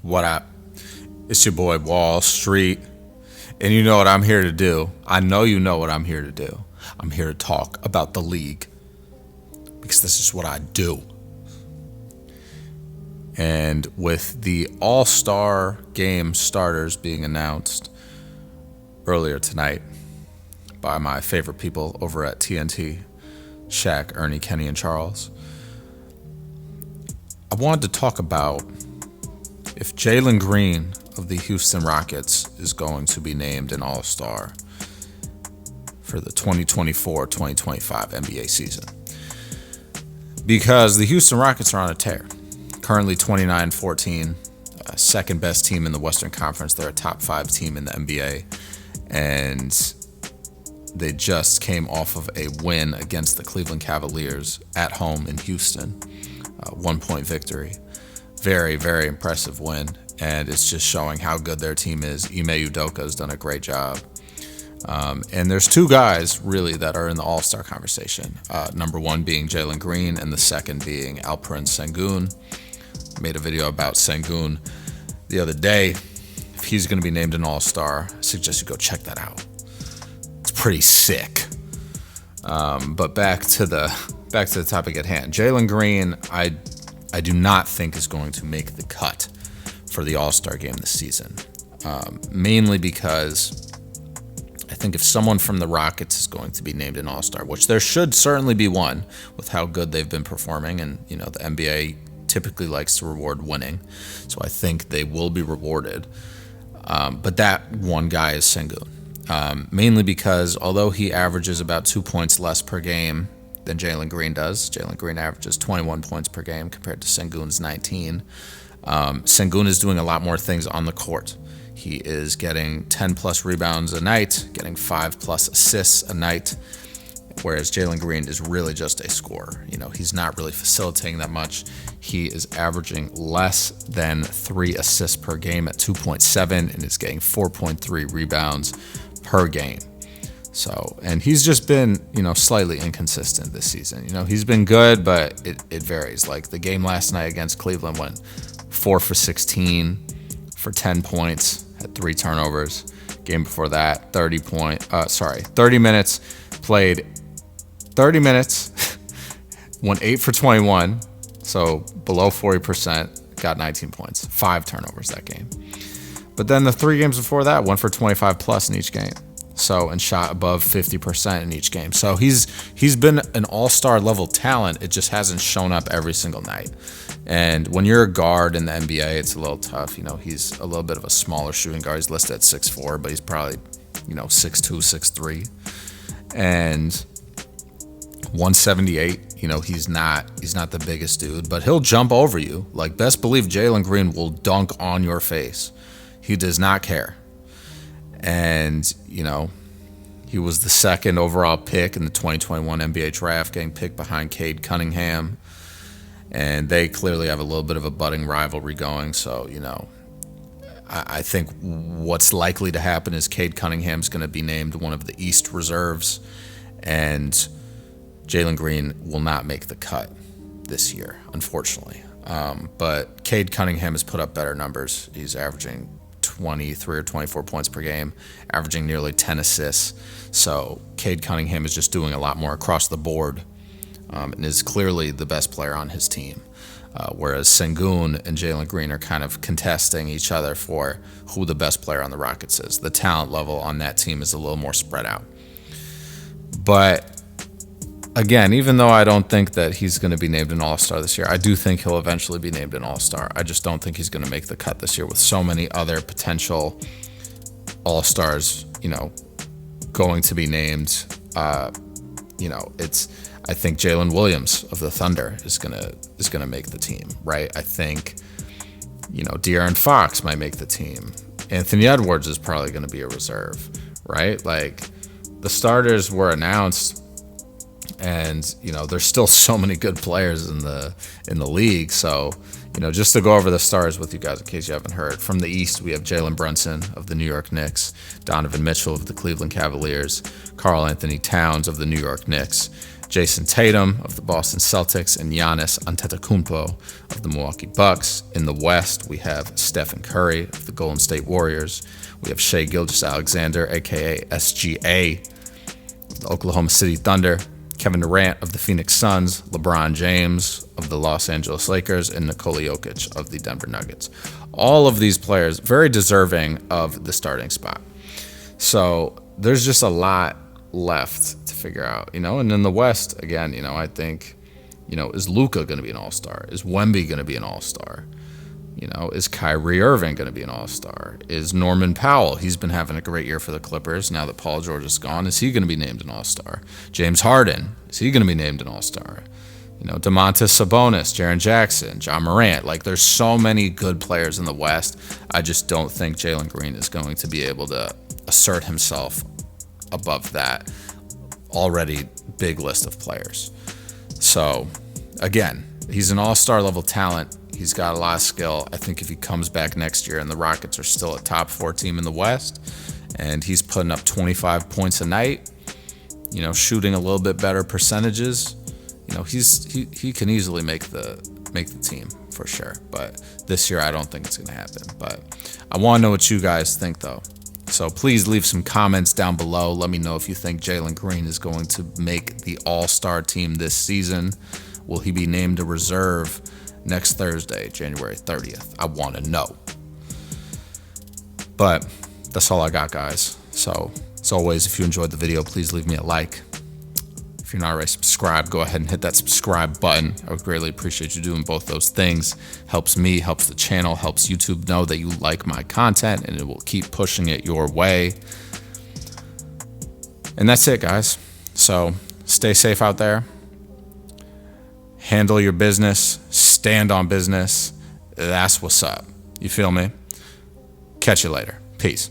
What up? It's your boy Wall Street, and you know what I'm here to do. I know you know what I'm here to do. I'm here to talk about the league because this is what I do. And with the All-Star Game starters being announced earlier tonight by my favorite people over at TNT, Shaq, Ernie, Kenny, and Charles, I wanted to talk about if Jalen Green of the Houston Rockets is going to be named an All-Star for the 2024-2025 NBA season. Because the Houston Rockets are on a tear. Currently 29-14, second best team in the Western Conference. They're a top 5 team in the NBA. And they just came off of a win against the Cleveland Cavaliers at home in Houston. 1-point victory. Very, very impressive win, and it's just showing how good their team is. Ime Udoka has done a great job. And there's 2 guys, really, that are in the All-Star conversation. Number 1 being Jalen Green, and the second being Alperen Sengun. I made a video about Sengun the other day. If he's going to be named an All-Star, I suggest you go check that out. It's pretty sick. But back to the topic at hand. Jalen Green, I do not think is going to make the cut for the All-Star game this season. Mainly because I think if someone from the Rockets is going to be named an All-Star, which there should certainly be one with how good they've been performing, and the NBA typically likes to reward winning, so I think they will be rewarded. But that one guy is Sengun. Mainly because although he averages about 2 points less per game than Jalen Green does. Jalen Green averages 21 points per game compared to Sengun's 19. Sengun is doing a lot more things on the court. He is getting 10-plus rebounds a night, getting 5-plus assists a night, whereas Jalen Green is really just a scorer. He's not really facilitating that much. He is averaging less than 3 assists per game at 2.7 and is getting 4.3 rebounds per game. So, and he's just been, slightly inconsistent this season. He's been good, but it varies. Like the game last night against Cleveland went 4 for 16 for 10 points, had 3 turnovers. Game before that, 30 minutes, played 30 minutes, went 8 for 21, so below 40%, got 19 points, 5 turnovers that game. But then the 3 games before that, 1 for 25 plus in each game. So, and shot above 50% in each game. So he's been an all-star level talent. It just hasn't shown up every single night. And when you're a guard in the NBA, it's a little tough. He's a little bit of a smaller shooting guard. He's listed at 6'4", but he's probably, 6'2", 6'3". And 178, he's not the biggest dude, but he'll jump over you. Like, best believe Jalen Green will dunk on your face. He does not care. And, he was the 2nd overall pick in the 2021 NBA draft, getting picked behind Cade Cunningham. And they clearly have a little bit of a budding rivalry going. So, I think what's likely to happen is Cade Cunningham's going to be named one of the East reserves. And Jalen Green will not make the cut this year, unfortunately. But Cade Cunningham has put up better numbers. He's averaging 23 or 24 points per game, averaging nearly 10 assists. So Cade Cunningham is just doing a lot more across the board, and is clearly the best player on his team. Whereas Sengun and Jalen Green are kind of contesting each other for who the best player on the Rockets is. The talent level on that team is a little more spread out. But again, even though I don't think that he's going to be named an All-Star this year, I do think he'll eventually be named an All-Star. I just don't think he's going to make the cut this year with so many other potential All-Stars, going to be named. I think Jalen Williams of the Thunder is gonna make the team, right? I think, De'Aaron Fox might make the team. Anthony Edwards is probably going to be a reserve, right? Like, the starters were announced. And there's still so many good players in the league. So just to go over the stars with you guys in case you haven't heard. From the East, we have Jalen Brunson of the New York Knicks, Donovan Mitchell of the Cleveland Cavaliers, Karl Anthony Towns of the New York Knicks, Jason Tatum of the Boston Celtics, and Giannis Antetokounmpo of the Milwaukee Bucks. In the West, we have Stephen Curry of the Golden State Warriors. We have Shai Gilgeous-Alexander, a.k.a. SGA, of the Oklahoma City Thunder. Kevin Durant of the Phoenix Suns, LeBron James of the Los Angeles Lakers, and Nikola Jokic of the Denver Nuggets. All of these players very deserving of the starting spot. So there's just a lot left to figure out, and in the West, again, I think, is Luka going to be an all-star? Is Wemby going to be an all-star? Is Kyrie Irving going to be an all-star? Is Norman Powell, he's been having a great year for the Clippers now that Paul George is gone, is he going to be named an all-star? James Harden, is he going to be named an all-star? Domantas Sabonis, Jaren Jackson, John Morant. There's so many good players in the West. I just don't think Jalen Green is going to be able to assert himself above that already big list of players. So, again, he's an all-star level talent. He's got a lot of skill. I think if he comes back next year and the Rockets are still a top 4 team in the West, and he's putting up 25 points a night, shooting a little bit better percentages, he can easily make the team for sure. But this year, I don't think it's going to happen. But I want to know what you guys think, though. So please leave some comments down below. Let me know if you think Jalen Green is going to make the all-star team this season. Will he be named a reserve next Thursday, January 30th? I want to know. But that's all I got, guys. So as always, if you enjoyed the video, please leave me a like. If you're not already subscribed, go ahead and hit that subscribe button. I would greatly appreciate you doing both those things. Helps me, helps the channel, helps YouTube know that you like my content, and it will keep pushing it your way. And that's it, guys. So stay safe out there. Handle your business. Stand on business. That's what's up. You feel me? Catch you later. Peace.